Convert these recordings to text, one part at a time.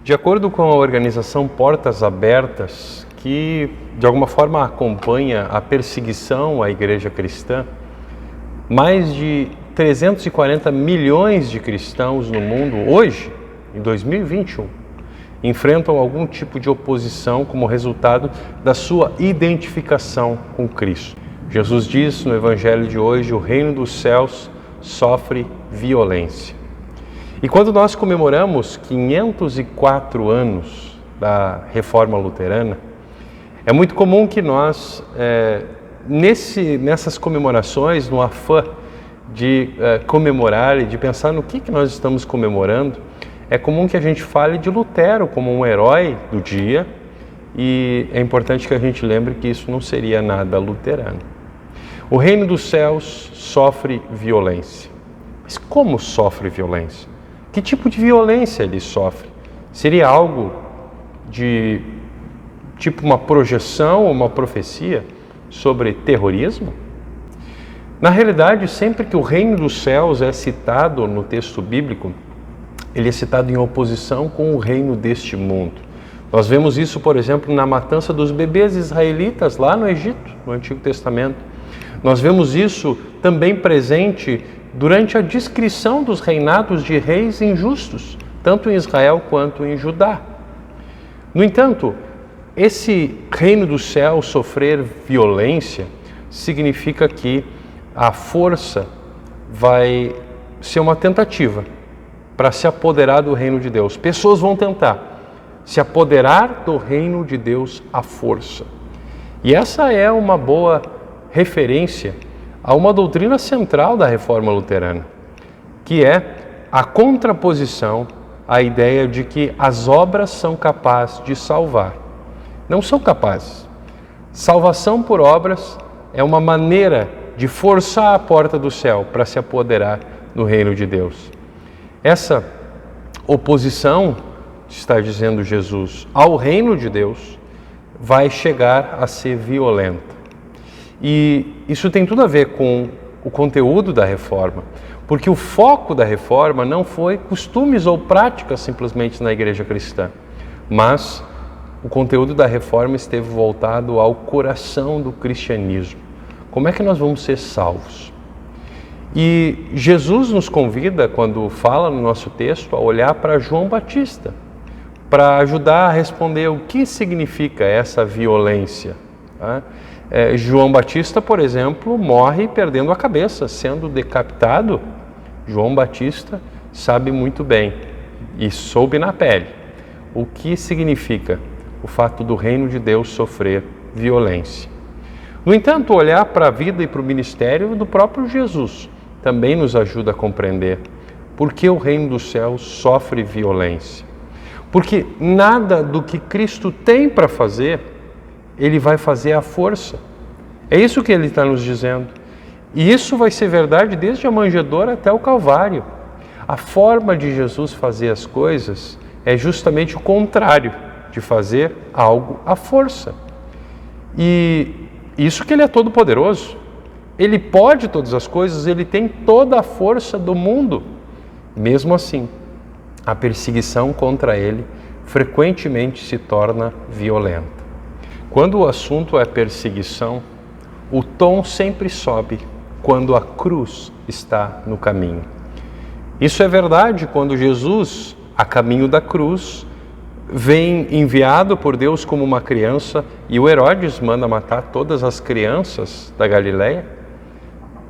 De acordo com a organização Portas Abertas, que de alguma forma acompanha a perseguição à igreja cristã, mais de 340 milhões de cristãos no mundo hoje, em 2021, enfrentam algum tipo de oposição como resultado da sua identificação com Cristo. Jesus diz no Evangelho de hoje: o reino dos céus sofre violência. E quando nós comemoramos 504 anos da Reforma Luterana, é muito comum que nós, nessas comemorações, no afã de comemorar e de pensar no que nós estamos comemorando, é comum que a gente fale de Lutero como um herói do dia, e é importante que a gente lembre que isso não seria nada luterano. O reino dos céus sofre violência. Mas como sofre violência? Que tipo de violência ele sofre? Seria algo de tipo uma projeção ou uma profecia sobre terrorismo? Na realidade, sempre que o reino dos céus é citado no texto bíblico, ele é citado em oposição com o reino deste mundo. Nós vemos isso, por exemplo, na matança dos bebês israelitas lá no Egito, no Antigo Testamento. Nós vemos isso também presente durante a descrição dos reinados de reis injustos, tanto em Israel quanto em Judá. No entanto, esse reino do céu sofrer violência significa que a força vai ser uma tentativa para se apoderar do reino de Deus. Pessoas vão tentar se apoderar do reino de Deus à força. E essa é uma boa referência a uma doutrina central da Reforma Luterana, que é a contraposição à ideia de que as obras são capazes de salvar. Não são capazes. Salvação por obras é uma maneira de forçar a porta do céu para se apoderar do reino de Deus. Essa oposição, está dizendo Jesus, ao reino de Deus vai chegar a ser violenta. E isso tem tudo a ver com o conteúdo da reforma, porque o foco da reforma não foi costumes ou práticas simplesmente na igreja cristã, mas o conteúdo da reforma esteve voltado ao coração do cristianismo. Como é que nós vamos ser salvos? E Jesus nos convida, quando fala no nosso texto, a olhar para João Batista, para ajudar a responder o que significa essa violência. João Batista, por exemplo, morre perdendo a cabeça, sendo decapitado. João Batista sabe muito bem e soube na pele o que significa o fato do reino de Deus sofrer violência. No entanto, olhar para a vida e para o ministério do próprio Jesus também nos ajuda a compreender por que o reino dos céus sofre violência. Porque nada do que Cristo tem para fazer, ele vai fazer à força. É isso que ele está nos dizendo. E isso vai ser verdade desde a manjedoura até o Calvário. A forma de Jesus fazer as coisas é justamente o contrário de fazer algo à força. E isso que ele é todo poderoso. Ele pode todas as coisas, ele tem toda a força do mundo. Mesmo assim, a perseguição contra ele frequentemente se torna violenta. Quando o assunto é perseguição, o tom sempre sobe quando a cruz está no caminho. Isso é verdade quando Jesus, a caminho da cruz, vem enviado por Deus como uma criança e o Herodes manda matar todas as crianças da Galileia.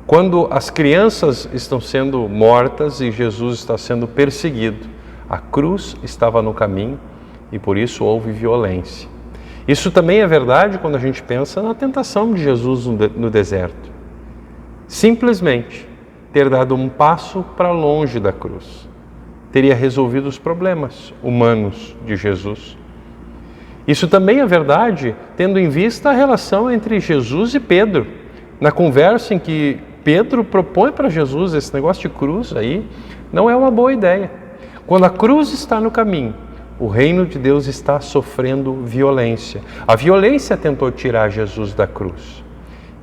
Quando as crianças estão sendo mortas e Jesus está sendo perseguido, a cruz estava no caminho e por isso houve violência. Isso também é verdade quando a gente pensa na tentação de Jesus no deserto. Simplesmente ter dado um passo para longe da cruz teria resolvido os problemas humanos de Jesus. Isso também é verdade tendo em vista a relação entre Jesus e Pedro. Na conversa em que Pedro propõe para Jesus esse negócio de cruz aí, não é uma boa ideia. Quando a cruz está no caminho, o reino de Deus está sofrendo violência. A violência tentou tirar Jesus da cruz.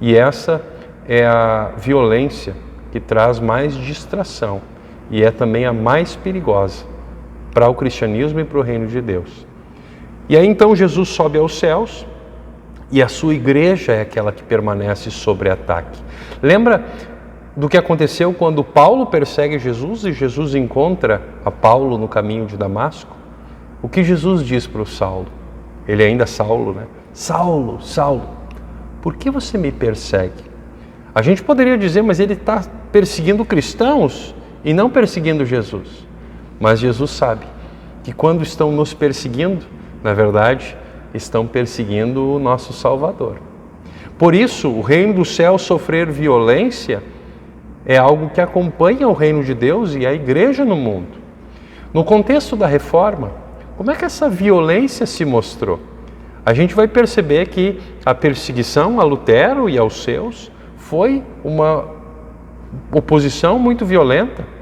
E essa é a violência que traz mais distração e é também a mais perigosa, para o cristianismo e para o reino de Deus. E aí então Jesus sobe aos céus e a sua igreja é aquela que permanece sob ataque. Lembra do que aconteceu quando Paulo persegue Jesus e Jesus encontra a Paulo no caminho de Damasco? O que Jesus diz para o Saulo? Ele ainda é Saulo, né? Saulo, Saulo, por que você me persegue? A gente poderia dizer, mas ele está perseguindo cristãos e não perseguindo Jesus. Mas Jesus sabe que quando estão nos perseguindo, na verdade, estão perseguindo o nosso Salvador. Por isso, o reino do céu sofrer violência é algo que acompanha o reino de Deus e a igreja no mundo. No contexto da reforma, como é que essa violência se mostrou? A gente vai perceber que a perseguição a Lutero e aos seus foi uma oposição muito violenta.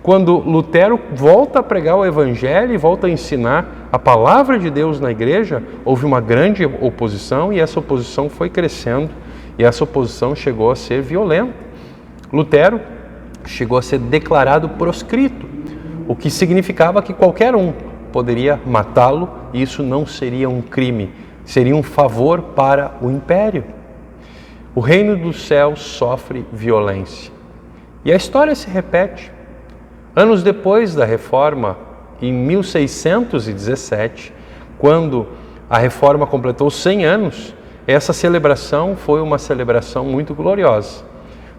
Quando Lutero volta a pregar o Evangelho e volta a ensinar a palavra de Deus na igreja, houve uma grande oposição e essa oposição foi crescendo e essa oposição chegou a ser violenta. Lutero chegou a ser declarado proscrito, o que significava que qualquer um poderia matá-lo e isso não seria um crime, seria um favor para o império. O reino dos céus sofre violência. E a história se repete. Anos depois da reforma, em 1617, quando a reforma completou 100 anos, essa celebração foi uma celebração muito gloriosa.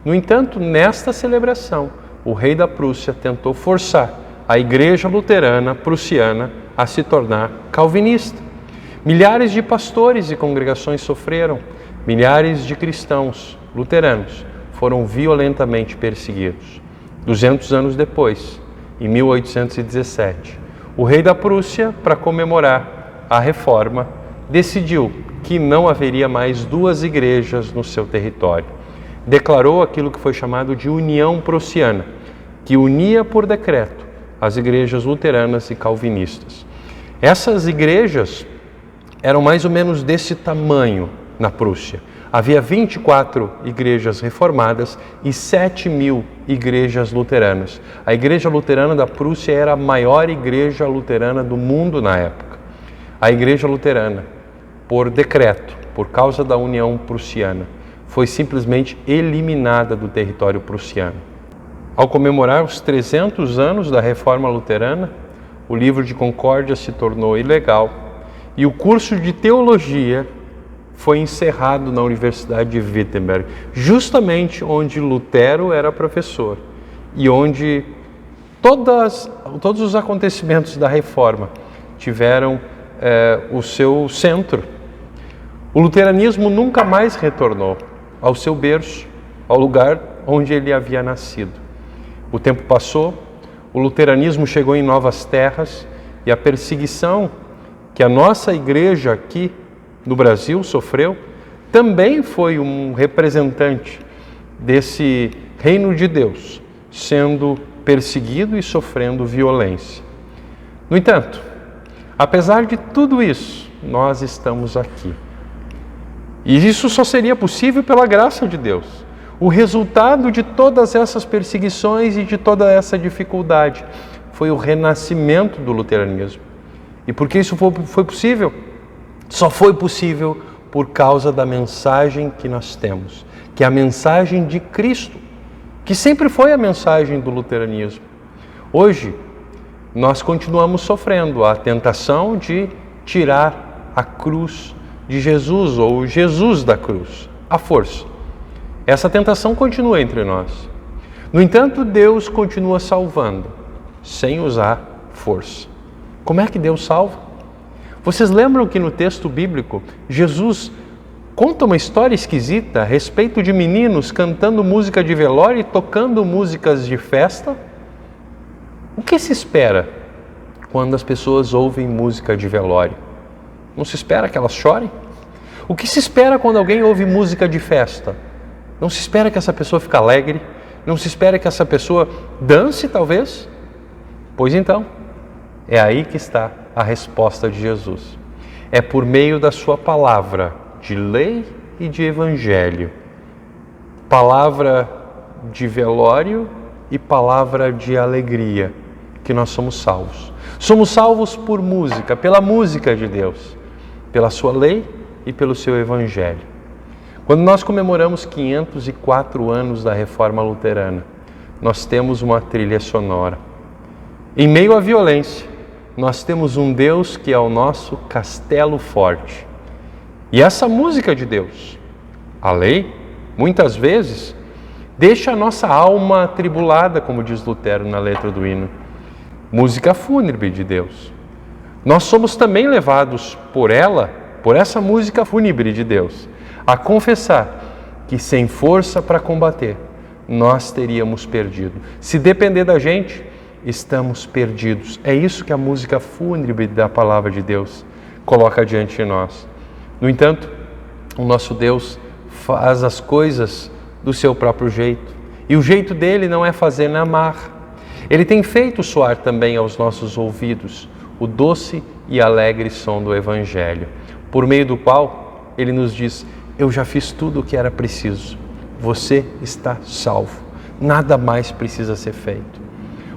No entanto, nesta celebração, o rei da Prússia tentou forçar a igreja luterana prussiana a se tornar calvinista. Milhares de pastores e congregações sofreram, milhares de cristãos luteranos foram violentamente perseguidos. 200 anos depois, em 1817, o rei da Prússia, para comemorar a reforma, decidiu que não haveria mais duas igrejas no seu território. Declarou aquilo que foi chamado de União Prussiana, que unia por decreto as igrejas luteranas e calvinistas. Essas igrejas eram mais ou menos desse tamanho na Prússia. Havia 24 igrejas reformadas e 7.000 igrejas luteranas. A igreja luterana da Prússia era a maior igreja luterana do mundo na época. A igreja luterana, por decreto, por causa da União Prussiana, foi simplesmente eliminada do território prussiano. Ao comemorar os 300 anos da Reforma Luterana, o livro de Concórdia se tornou ilegal e o curso de teologia foi encerrado na Universidade de Wittenberg, justamente onde Lutero era professor e onde todos os acontecimentos da Reforma tiveram o seu centro. O luteranismo nunca mais retornou ao seu berço, ao lugar onde ele havia nascido. O tempo passou, o luteranismo chegou em novas terras e a perseguição que a nossa igreja aqui no Brasil sofreu também foi um representante desse reino de Deus sendo perseguido e sofrendo violência. No entanto, apesar de tudo isso, nós estamos aqui. E isso só seria possível pela graça de Deus. O resultado de todas essas perseguições e de toda essa dificuldade foi o renascimento do luteranismo. E por que isso foi possível? Só foi possível por causa da mensagem que nós temos, que é a mensagem de Cristo, que sempre foi a mensagem do luteranismo. Hoje, nós continuamos sofrendo a tentação de tirar a cruz de Jesus, ou Jesus da cruz, à força. Essa tentação continua entre nós. No entanto, Deus continua salvando, sem usar força. Como é que Deus salva? Vocês lembram que no texto bíblico, Jesus conta uma história esquisita a respeito de meninos cantando música de velório e tocando músicas de festa? O que se espera quando as pessoas ouvem música de velório? Não se espera que elas chorem? O que se espera quando alguém ouve música de festa? Não se espera que essa pessoa fique alegre? Não se espera que essa pessoa dance, talvez? Pois então, é aí que está a resposta de Jesus. É por meio da sua palavra de lei e de evangelho. Palavra de velório e palavra de alegria. que nós somos salvos. Somos salvos por música, pela música de Deus, pela sua lei e pelo seu evangelho. Quando nós comemoramos 504 anos da Reforma Luterana, nós temos uma trilha sonora. Em meio à violência, nós temos um Deus que é o nosso castelo forte. E essa música de Deus, a lei, muitas vezes, deixa a nossa alma atribulada, como diz Lutero na letra do hino. Música fúnebre de Deus. Nós somos também levados por ela, por essa música fúnebre de Deus, a confessar que sem força para combater, nós teríamos perdido. Se depender da gente, estamos perdidos. É isso que a música fúnebre da palavra de Deus coloca diante de nós. No entanto, o nosso Deus faz as coisas do seu próprio jeito. E o jeito dele não é fazer na marra. Ele tem feito soar também aos nossos ouvidos o doce e alegre som do Evangelho, por meio do qual ele nos diz: eu já fiz tudo o que era preciso. Você está salvo. Nada mais precisa ser feito.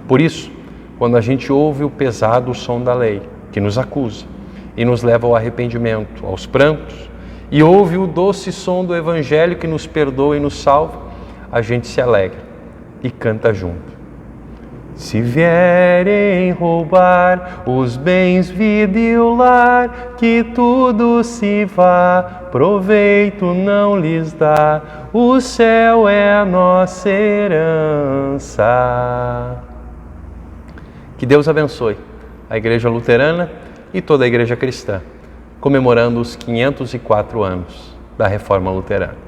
Por isso, quando a gente ouve o pesado som da lei, que nos acusa e nos leva ao arrependimento, aos prantos, e ouve o doce som do Evangelho que nos perdoa e nos salva, a gente se alegra e canta junto. Se vierem roubar os bens, vida e o lar, que tudo se vá, proveito não lhes dá, o céu é a nossa herança. Que Deus abençoe a Igreja Luterana e toda a Igreja Cristã, comemorando os 504 anos da Reforma Luterana.